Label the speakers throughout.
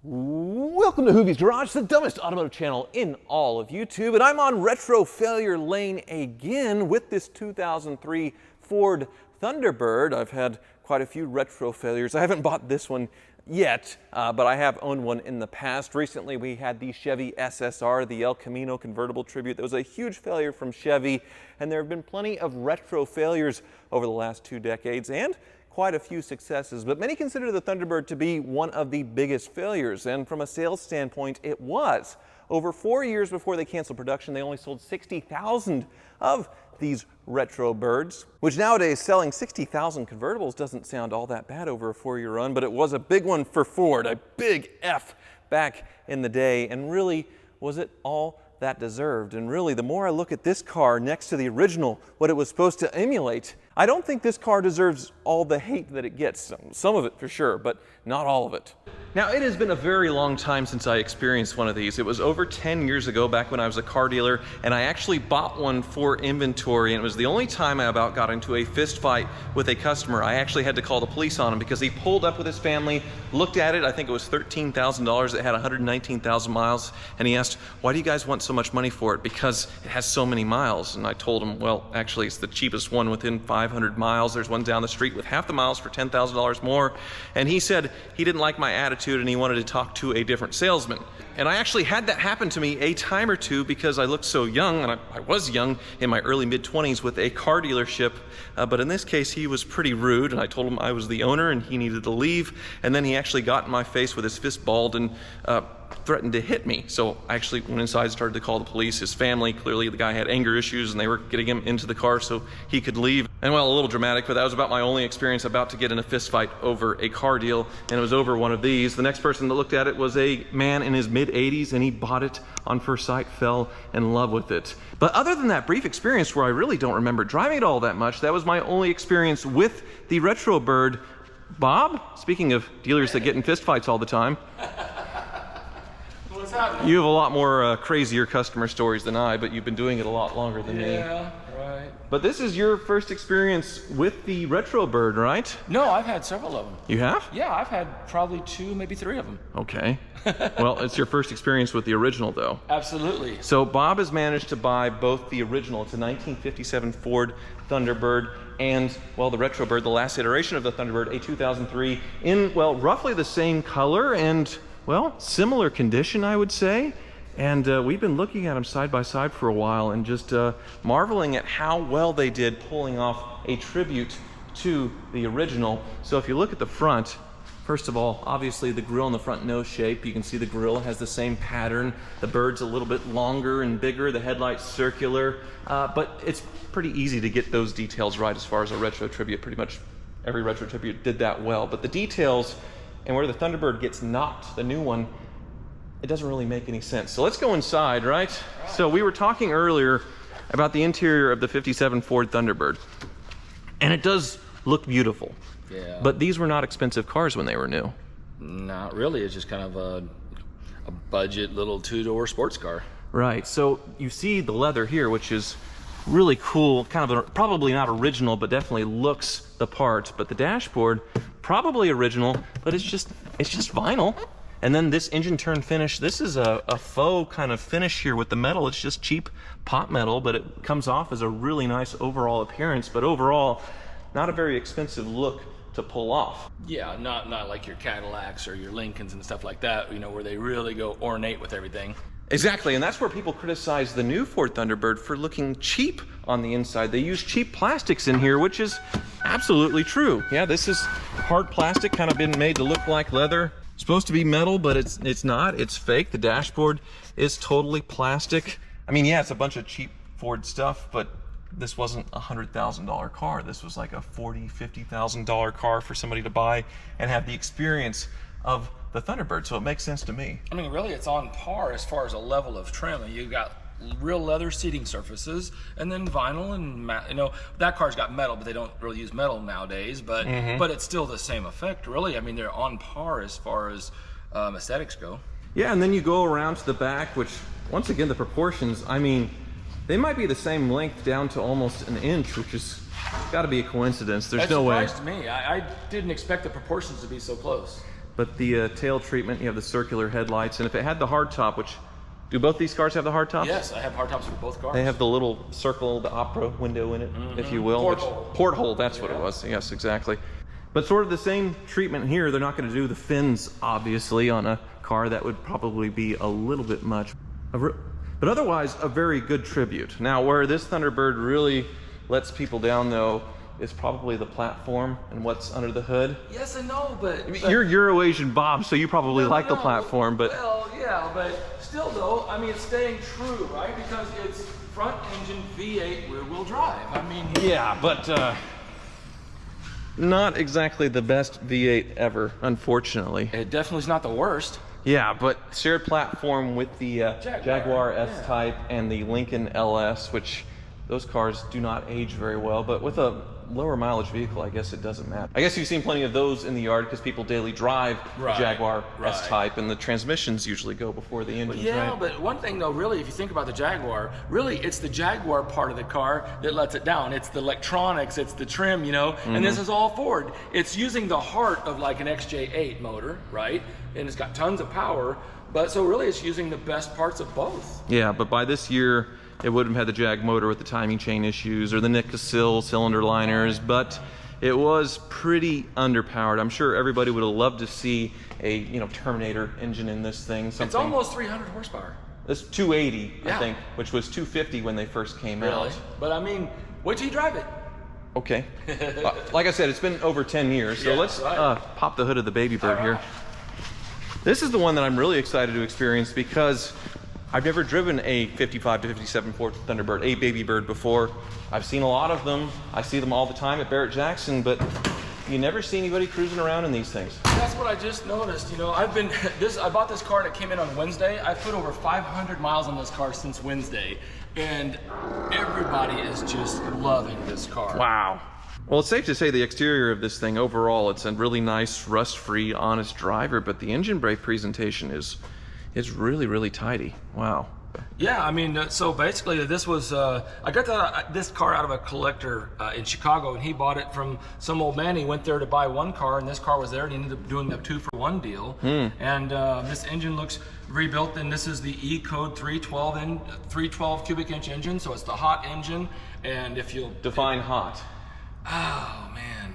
Speaker 1: Welcome to Hoovie's Garage, the dumbest automotive channel in all of YouTube, and I'm on retro failure lane again with this 2003 Ford Thunderbird. I've had quite a few retro failures. I haven't bought this one yet, but I have owned one in the past. Recently we had the Chevy SSR, the El Camino convertible tribute. That was a huge failure from Chevy, and there have been plenty of retro failures over the last 2 decades, and quite a few successes, but many consider the Thunderbird to be one of the biggest failures, and from a sales standpoint, it was. Over 4 years before they canceled production, they only sold 60,000 of these retro birds, which nowadays selling 60,000 convertibles doesn't sound all that bad over a 4-year run, but it was a big one for Ford, a big F back in the day, and really, was it all that deserved? And really, the more I look at this car next to the original, what it was supposed to emulate, I don't think this car deserves all the hate that it gets. Some of it for sure, but not all of it. Now, it has been a very long time since I experienced one of these. It was over 10 years ago, back when I was a car dealer, and I actually bought one for inventory, and it was the only time I about got into a fist fight with a customer. I actually had to call the police on him because he pulled up with his family, looked at it, I think it was $13,000, it had 119,000 miles, and he asked, "Why do you guys want so much money for it?" "Because it has so many miles." And I told him, well, actually it's the cheapest one within 500 miles. There's one down the street with half the miles for $10,000 more. And he said he didn't like my attitude and he wanted to talk to a different salesman. And I actually had that happen to me a time or two because I looked so young, and I was young in my early mid-20s with a car dealership, but in this case he was pretty rude, and I told him I was the owner and he needed to leave, and then he actually got in my face with his fist balled and threatened to hit me. So I actually went inside, started to call the police. His family, clearly the guy had anger issues and they were getting him into the car so he could leave. And well, a little dramatic, but that was about my only experience about to get in a fist fight over a car deal, and it was over one of these. The next person that looked at it was a man in his mid-80s, and he bought it on first sight, fell in love with it. But other than that brief experience where I really don't remember driving it all that much, that was my only experience with the Retro Bird. Bob, speaking of dealers that get in fist fights all the time, you have a lot more crazier customer stories than I, but you've been doing it a lot longer than me.
Speaker 2: Yeah, right.
Speaker 1: But this is your first experience with the Retro Bird, right?
Speaker 2: No, I've had several of them.
Speaker 1: You have?
Speaker 2: Yeah, I've had probably 2, maybe 3 of them.
Speaker 1: Okay. Well, it's your first experience with the original, though.
Speaker 2: Absolutely.
Speaker 1: So Bob has managed to buy both the original, it's a 1957 Ford Thunderbird, and, well, the Retro Bird, the last iteration of the Thunderbird, a 2003, in, well, roughly the same color and, well, similar condition, I would say. And we've been looking at them side by side for a while and just marveling at how well they did pulling off a tribute to the original. So if you look at the front, first of all, obviously the grille in the front nose shape, you can see the grille has the same pattern. The bird's a little bit longer and bigger, the headlight's circular, but it's pretty easy to get those details right as far as a retro tribute. Pretty much every retro tribute did that well. But the details and where the Thunderbird gets knocked, the new one, it doesn't really make any sense. So let's go inside, right? So we were talking earlier about the interior of the 57 Ford Thunderbird, and it does look beautiful.
Speaker 2: Yeah.
Speaker 1: But these were not expensive cars when they were new.
Speaker 2: Not really. It's just kind of a budget little 2-door sports car.
Speaker 1: Right. So you see the leather here, which is really cool, kind of probably not original, but definitely looks the part. But the dashboard, probably original, but it's just vinyl. And then this engine turn finish, this is a faux kind of finish here with the metal. It's just cheap pot metal, but it comes off as a really nice overall appearance. But overall, not a very expensive look to pull off.
Speaker 2: Yeah, not like your Cadillacs or your Lincolns and stuff like that, you know, where they really go ornate with everything.
Speaker 1: Exactly, and that's where people criticize the new Ford Thunderbird for looking cheap on the inside. They use cheap plastics in here, which is absolutely true. Yeah, this is hard plastic, kind of been made to look like leather. Supposed to be metal, but it's not. It's fake. The dashboard is totally plastic. I mean, yeah, it's a bunch of cheap Ford stuff, but this wasn't a $100,000 car. This was like a $40,000, $50,000 car for somebody to buy and have the experience of the Thunderbird, so it makes sense to me.
Speaker 2: I mean, really, it's on par as far as a level of trim. You got real leather seating surfaces, and then vinyl and you know, that car's got metal, but they don't really use metal nowadays. But but it's still the same effect, really. I mean, they're on par as far as aesthetics go.
Speaker 1: Yeah, and then you go around to the back, which once again the proportions. I mean, they might be the same length down to almost an inch, which is got to be a coincidence. There's no way.
Speaker 2: That surprised me. I didn't expect the proportions to be so close.
Speaker 1: But the tail treatment, you have the circular headlights, and if it had the hardtop, which, do both these cars have the hardtops?
Speaker 2: Yes, I have hardtops for both cars.
Speaker 1: They have the little circle, the opera window in it, if you will. Porthole, that's what it was. Yes, exactly. But sort of the same treatment here. They're not going to do the fins, obviously, on a car. That would probably be a little bit much. But otherwise, a very good tribute. Now, where this Thunderbird really lets people down, though, is probably the platform and what's under the hood.
Speaker 2: Yes and no, but
Speaker 1: you're Euro-Asian Bob, so you probably like the platform, but...
Speaker 2: Well, yeah, but still, though, I mean, it's staying true, right? Because it's front-engine V8 rear-wheel drive. I mean...
Speaker 1: Yeah, but... not exactly the best V8 ever, unfortunately.
Speaker 2: It definitely is not the worst.
Speaker 1: Yeah, but shared platform with the Jaguar S-Type and the Lincoln LS, which those cars do not age very well, but with a lower mileage vehicle, I guess it doesn't matter. I guess you've seen plenty of those in the yard because people daily drive the Jaguar S-Type, and the transmissions usually go before the engines, right?
Speaker 2: But one thing though, really, if you think about the Jaguar, really it's the Jaguar part of the car that lets it down. It's the electronics, it's the trim, you know, and this is all Ford. It's using the heart of like an XJ8 motor, right? And it's got tons of power, but so really it's using the best parts of both.
Speaker 1: Yeah, but by this year, it wouldn't have had the Jag motor with the timing chain issues or the Nicosil cylinder liners, but it was pretty underpowered. I'm sure everybody would have loved to see a Terminator engine in this thing.
Speaker 2: It's almost 300 horsepower.
Speaker 1: It's 280, I think, which was 250 when they first came out.
Speaker 2: But I mean, wait till you drive it.
Speaker 1: Okay. Like I said, it's been over 10 years, so let's pop the hood of the Baby Bird here. This is the one that I'm really excited to experience because I've never driven a 55 to 57 Ford Thunderbird, a Baby Bird, before. I've seen a lot of them. I see them all the time at Barrett-Jackson, but you never see anybody cruising around in these things.
Speaker 2: That's what I just noticed. You know, I bought this car and it came in on Wednesday. I put over 500 miles on this car since Wednesday, and everybody is just loving this car.
Speaker 1: Wow. Well, it's safe to say the exterior of this thing overall, it's a really nice, rust-free, honest driver, but the engine bay presentation is really, really tidy. Wow.
Speaker 2: Yeah, I mean, so basically this was, I got this car out of a collector in Chicago, and he bought it from some old man. He went there to buy one car, and this car was there, and he ended up doing a 2-for-1 deal. And this engine looks rebuilt, and this is the E-Code 312 cubic inch engine, so it's the hot engine. And if you'll...
Speaker 1: Define hot.
Speaker 2: Oh, man.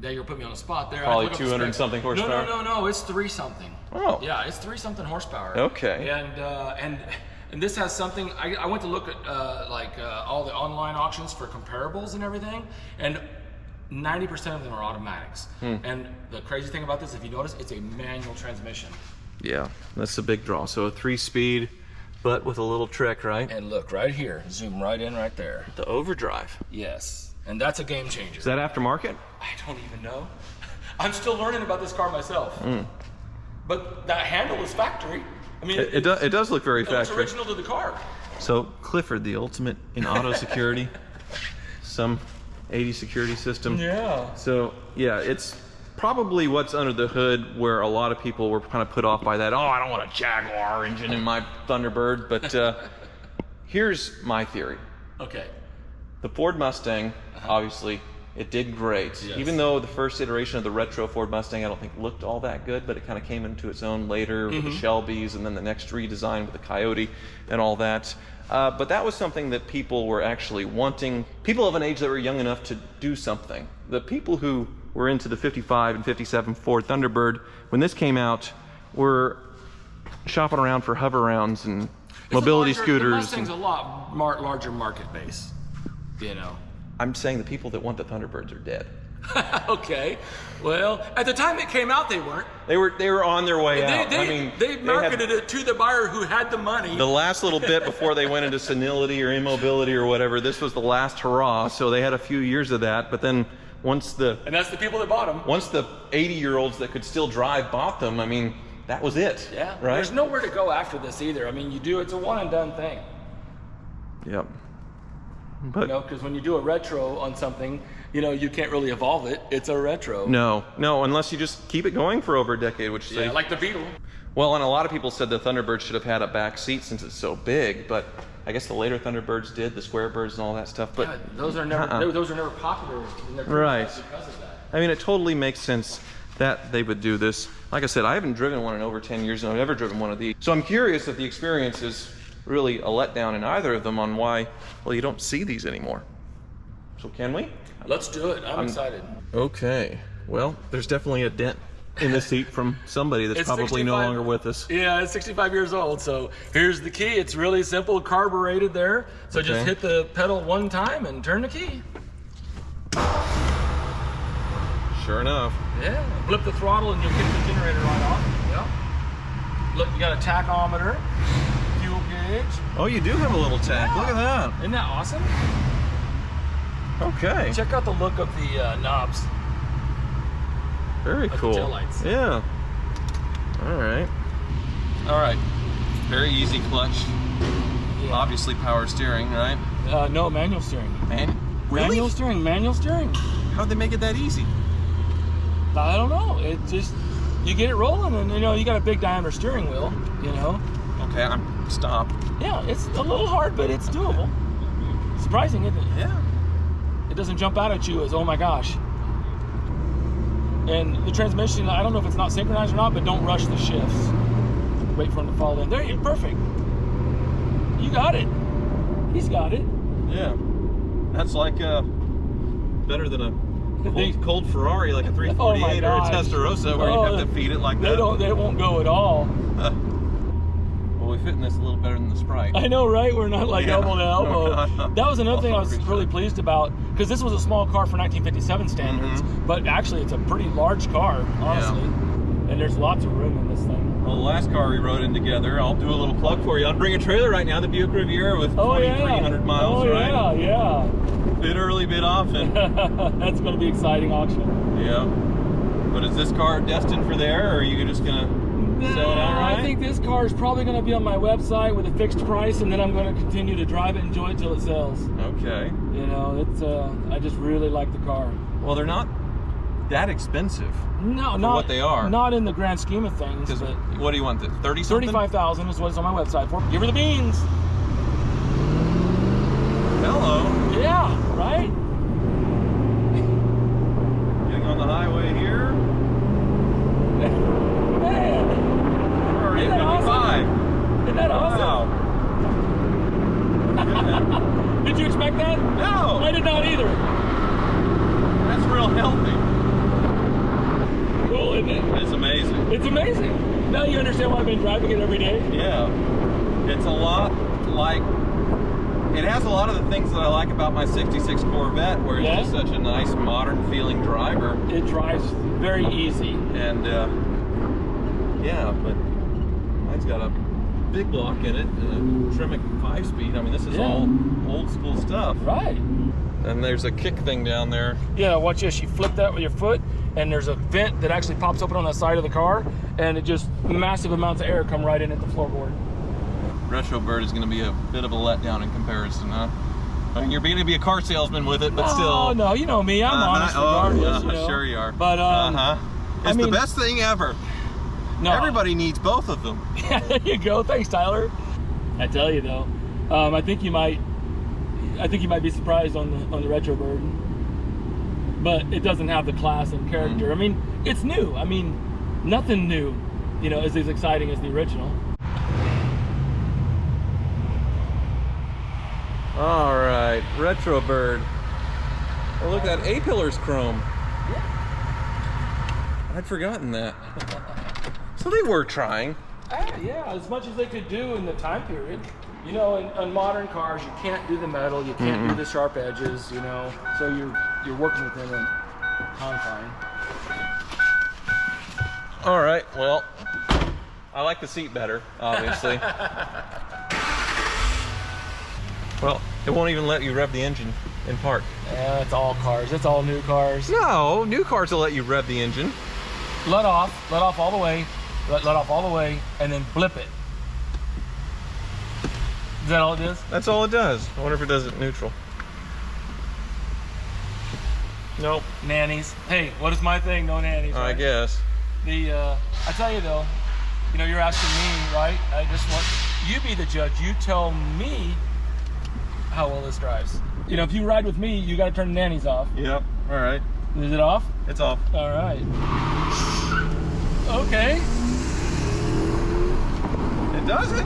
Speaker 2: Now you're putting me on the spot there.
Speaker 1: Probably 200 and something horsepower?
Speaker 2: No, it's 3-something.
Speaker 1: Oh.
Speaker 2: Yeah, it's 3-something horsepower.
Speaker 1: Okay.
Speaker 2: And this has something, I went to look at all the online auctions for comparables and everything, and 90% of them are automatics. And the crazy thing about this, if you notice, it's a manual transmission.
Speaker 1: Yeah, that's a big draw. So a 3-speed, but with a little trick, right?
Speaker 2: And look, right here, zoom right in right there.
Speaker 1: The overdrive.
Speaker 2: Yes, and that's a game changer.
Speaker 1: Is that aftermarket?
Speaker 2: I don't even know. I'm still learning about this car myself. But that handle is factory. I mean,
Speaker 1: it does look very factory.
Speaker 2: It's original to the car.
Speaker 1: So Clifford, the ultimate in auto security, some 80 security system.
Speaker 2: Yeah.
Speaker 1: So yeah, it's probably what's under the hood where a lot of people were kind of put off by that. Oh, I don't want a Jaguar engine in my Thunderbird. But here's my theory.
Speaker 2: Okay.
Speaker 1: The Ford Mustang, obviously, it did great.
Speaker 2: Yes.
Speaker 1: Even though the first iteration of the retro Ford Mustang I don't think looked all that good, but it kind of came into its own later with the Shelbys, and then the next redesign with the Coyote and all that. But that was something that people were actually wanting. People of an age that were young enough to do something. The people who were into the 55 and 57 Ford Thunderbird, when this came out, were shopping around for hover rounds and mobility scooters. The
Speaker 2: Mustang's a lot larger market base, you know.
Speaker 1: I'm saying the people that want the Thunderbirds are dead.
Speaker 2: Okay, well, at the time it came out, they weren't.
Speaker 1: They were on their way out.
Speaker 2: They marketed it to the buyer who had the money.
Speaker 1: The last little bit before they went into senility or immobility or whatever, this was the last hurrah. So they had a few years of that, but then and
Speaker 2: that's the people that bought them.
Speaker 1: Once the 80-year-olds that could still drive bought them, I mean, that was it.
Speaker 2: Yeah.
Speaker 1: Right.
Speaker 2: There's nowhere to go after this either. I mean, it's a one and done thing.
Speaker 1: Yep. But
Speaker 2: because when you do a retro on something, you can't really evolve it. It's a retro.
Speaker 1: No, unless you just keep it going for over a decade, which
Speaker 2: like the Beetle.
Speaker 1: Well, and a lot of people said the Thunderbird should have had a back seat since it's so big, but I guess the later Thunderbirds did, the Square Birds and all that stuff. But
Speaker 2: those are never popular in their
Speaker 1: right.
Speaker 2: because of that.
Speaker 1: I mean, it totally makes sense that they would do this. Like I said, I haven't driven one in over 10 years, and I've never driven one of these. So I'm curious if the experience is really a letdown in either of them on why, well, you don't see these anymore. So can we?
Speaker 2: Let's do it. I'm excited.
Speaker 1: Okay. Well, there's definitely a dent in the seat from somebody that's probably no longer with us.
Speaker 2: Yeah, it's 65 years old. So here's the key. It's really simple, carbureted there. So just hit the pedal one time and turn the key.
Speaker 1: Sure enough.
Speaker 2: Yeah, flip the throttle and you'll get the generator right off. Yeah. Look, you got a tachometer, fuel gauge.
Speaker 1: Oh, you do have a little tack. Yeah. Look at that.
Speaker 2: Isn't that awesome?
Speaker 1: Okay.
Speaker 2: Check out the look of the knobs.
Speaker 1: Very cool.
Speaker 2: The taillights.
Speaker 1: Yeah. All right. All right. Very easy clutch. Yeah. Obviously power steering, right?
Speaker 2: No, manual steering.
Speaker 1: Really?
Speaker 2: Manual steering.
Speaker 1: How'd they make it that easy?
Speaker 2: I don't know. It just, you get it rolling, and you got a big diameter steering wheel,
Speaker 1: Okay, stop.
Speaker 2: Yeah, it's a little hard, but it's doable. Surprising, isn't it?
Speaker 1: Yeah.
Speaker 2: It doesn't jump out at you as, oh my gosh. And the transmission, I don't know if it's not synchronized or not, but don't rush the shifts. Wait for them to fall in. There, you're perfect. You got it. He's got it.
Speaker 1: Yeah. That's like better than a cold Ferrari, like a 348 or a Testarossa, where you have to feed it like that.
Speaker 2: They won't go at all.
Speaker 1: Well, we fit in this a little better than the Sprite.
Speaker 2: I know, right? We're not like elbow to elbow. That was another thing I was really pleased about, because this was a small car for 1957 standards, but actually it's a pretty large car, honestly. Yeah. And there's lots of room in this thing.
Speaker 1: Well, the last car we rode in together, I'll do a little plug for you. I'm bringing a trailer right now, the Buick Riviera with 2,300 miles, right?
Speaker 2: Oh, yeah.
Speaker 1: Bid early, bid often.
Speaker 2: That's going to be exciting auction.
Speaker 1: Yeah. But is this car destined for there, or are you just going to sell it outright?
Speaker 2: I think this car is probably going to be on my website with a fixed price, and then I'm going to continue to drive it and enjoy it till it sells.
Speaker 1: Okay.
Speaker 2: It's I just really like the car.
Speaker 1: Well, they're not that expensive.
Speaker 2: No,
Speaker 1: for
Speaker 2: not
Speaker 1: what they are.
Speaker 2: Not in the grand scheme of things. But
Speaker 1: what do you want? 30 something?
Speaker 2: 35,000 is what it's on my website for. Give her the beans.
Speaker 1: Hello.
Speaker 2: Yeah, right?
Speaker 1: Getting on the highway here.
Speaker 2: Man.
Speaker 1: We're already at 55.
Speaker 2: Awesome? Isn't that awesome?
Speaker 1: Wow.
Speaker 2: Did you expect that?
Speaker 1: No.
Speaker 2: I did not either.
Speaker 1: That's real healthy.
Speaker 2: Cool, isn't it?
Speaker 1: It's amazing.
Speaker 2: It's amazing. Now you understand why I've been driving it every day?
Speaker 1: Yeah. It's a lot like, it has a lot of the things that I like about my 66 Corvette, where it's just such a nice, modern feeling driver.
Speaker 2: It drives very easy.
Speaker 1: And yeah, but mine's got a big block in it and a Tremec 5-speed. I mean, this is all old school stuff.
Speaker 2: Right.
Speaker 1: And there's a kick thing down there.
Speaker 2: Yeah, watch this. You flip that with your foot, and there's a vent that actually pops open on the side of the car, and it just, massive amounts of air come right in at the floorboard.
Speaker 1: Retrobird is going to be a bit of a letdown in comparison, huh? I mean, you're going to be a car salesman with it, but still.
Speaker 2: Oh, no, you know me. I'm honest regardless.
Speaker 1: Sure you are.
Speaker 2: But,
Speaker 1: it's the best thing ever.
Speaker 2: No.
Speaker 1: Everybody needs both of them.
Speaker 2: Yeah, there you go. Thanks, Tyler. I tell you, though, I think you might be surprised on the Retrobird, but it doesn't have the class and character. I mean, it's new. I mean, nothing new, is as exciting as the original.
Speaker 1: All right, Retrobird. Oh, look, that A-pillar's chrome. Yeah. I'd forgotten that. So they were trying.
Speaker 2: Yeah, as much as they could do in the time period. In modern cars, you can't do the metal, you can't do the sharp edges, so you're working within a confine.
Speaker 1: All right, well, I like the seat better, obviously. Well, it won't even let you rev the engine in park.
Speaker 2: Yeah, it's all cars. It's all new cars.
Speaker 1: No, new cars will let you rev the engine.
Speaker 2: Let off all the way, let off all the way, and then blip it. Is that all it does?
Speaker 1: That's all it does. I wonder if it does it neutral. Nope.
Speaker 2: Nannies. Hey, what is my thing? No nannies. Right?
Speaker 1: I guess.
Speaker 2: I tell you though, you're asking me, right? I just want you be the judge. You tell me how well this drives. If you ride with me, you got to turn the nannies off.
Speaker 1: Yep. All right.
Speaker 2: Is it off?
Speaker 1: It's off.
Speaker 2: All right. Okay.
Speaker 1: It does it.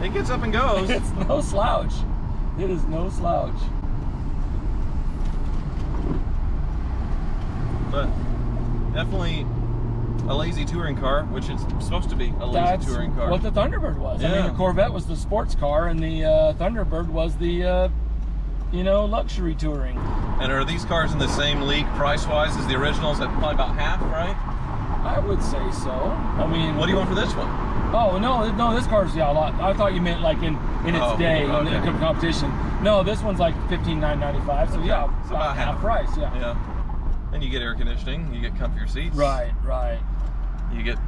Speaker 1: It gets up and goes.
Speaker 2: It's no slouch. It is no slouch.
Speaker 1: But definitely a lazy touring car, which it's supposed to be a lazy touring car.
Speaker 2: What the Thunderbird was.
Speaker 1: Yeah.
Speaker 2: I mean, the Corvette was the sports car, and the Thunderbird was the, you know, luxury touring.
Speaker 1: And are these cars in the same league price-wise as the originals at probably about half, right?
Speaker 2: I would say so. I mean,
Speaker 1: What do you want for this one?
Speaker 2: Oh no, this car's a lot. I thought you meant like in its day
Speaker 1: okay.
Speaker 2: in the competition. No, this one's like $15,995. So yeah,
Speaker 1: It's about half
Speaker 2: price. Yeah.
Speaker 1: Yeah. And you get air conditioning, you get comfier seats.
Speaker 2: Right.
Speaker 1: You get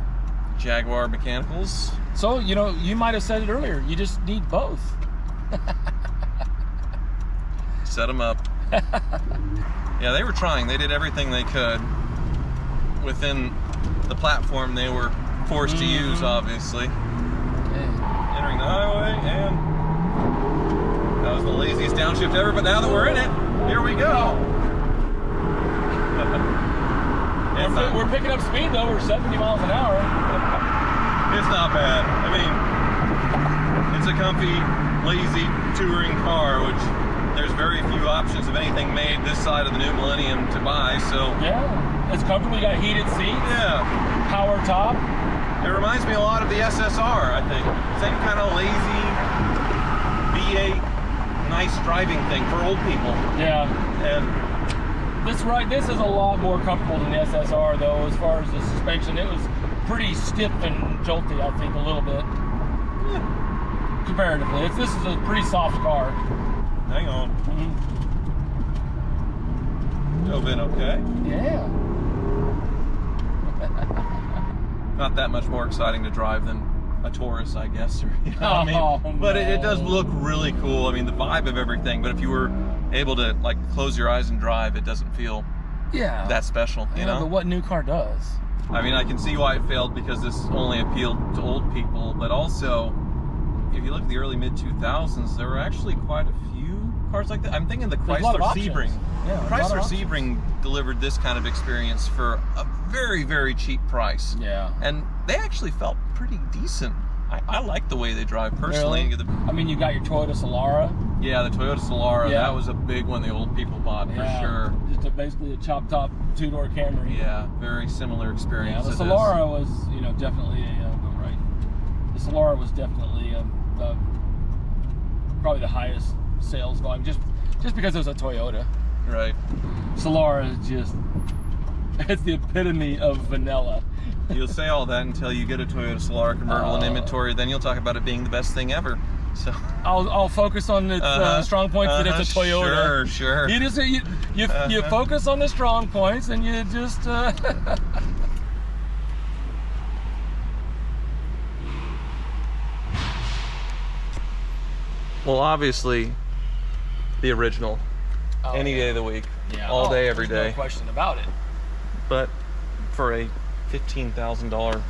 Speaker 1: Jaguar mechanicals.
Speaker 2: So you know, you might have said it earlier. You just need both.
Speaker 1: Set them up. Yeah, they were trying. They did everything they could within the platform they were forced to use, obviously. Entering the highway, and that was the laziest downshift ever, but now that we're in it, here we go.
Speaker 2: We're picking up speed though. We're 70 miles an hour.
Speaker 1: It's not bad. I mean, it's a comfy, lazy touring car, which there's very few options of anything made this side of the new millennium to buy, so.
Speaker 2: Yeah, it's comfortable. You got heated seats.
Speaker 1: Yeah.
Speaker 2: Power top.
Speaker 1: It reminds me a lot of the SSR, I think. Same kind of lazy V8, nice driving thing for old people.
Speaker 2: Yeah.
Speaker 1: And
Speaker 2: This is a lot more comfortable than the SSR though, as far as the suspension. It was pretty stiff and jolty, I think, a little bit.
Speaker 1: yeah.
Speaker 2: Comparatively. This is a pretty soft car.
Speaker 1: Hang on. Drove in okay.
Speaker 2: Yeah.
Speaker 1: Not that much more exciting to drive than a Taurus, I guess. Or, you know what I mean? But it does look really cool. I mean, the vibe of everything. But if you were able to like close your eyes and drive, it doesn't feel that special. You know?
Speaker 2: But what new car does?
Speaker 1: I mean, I can see why it failed because this only appealed to old people. But also, if you look at the early mid-2000s, there were actually quite a few cars like that. I'm thinking the Chrysler Sebring.
Speaker 2: Yeah,
Speaker 1: Chrysler Sebring delivered this kind of experience for a very, very cheap price.
Speaker 2: Yeah.
Speaker 1: And they actually felt pretty decent. I like the way they drive personally.
Speaker 2: Really? I mean, you got your Toyota Solara.
Speaker 1: Yeah, the Toyota Solara,
Speaker 2: Yeah.
Speaker 1: that was a big one the old people bought for sure.
Speaker 2: Just basically a chop top two-door Camry.
Speaker 1: Yeah, very similar experience.
Speaker 2: Yeah, the Solara was, you know, definitely the Solara was definitely probably the highest sales volume, just because it was a Toyota.
Speaker 1: Right.
Speaker 2: Solara is just, it's the epitome of vanilla.
Speaker 1: You'll say all that until you get a Toyota Solara convertible in inventory, then you'll talk about it being the best thing ever. So
Speaker 2: I'll focus on its strong points that it's a Toyota.
Speaker 1: Sure.
Speaker 2: You just you focus on the strong points and you just.
Speaker 1: Well, obviously, the original. Any day of the week.
Speaker 2: Yeah.
Speaker 1: All day, every day.
Speaker 2: No question about it.
Speaker 1: But for a $15,000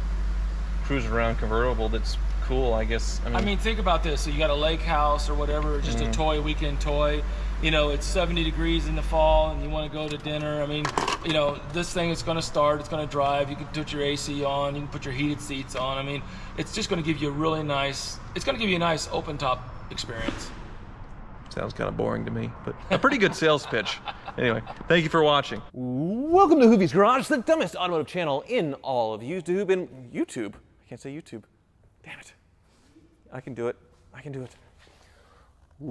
Speaker 1: cruise around convertible that's cool, I guess.
Speaker 2: I mean, think about this. So you got a lake house or whatever, just a toy, weekend toy. You know, it's 70 degrees in the fall and you want to go to dinner. I mean, you know, this thing is going to start, it's going to drive. You can put your AC on, you can put your heated seats on. I mean, it's just going to give you a really nice, it's going to give you a nice open top experience.
Speaker 1: Sounds kind of boring to me, but a pretty good sales pitch. Anyway, thank you for watching.
Speaker 3: Welcome to Hoovie's Garage, the dumbest automotive channel in all of YouTube. I can't say YouTube. Damn it. I can do it.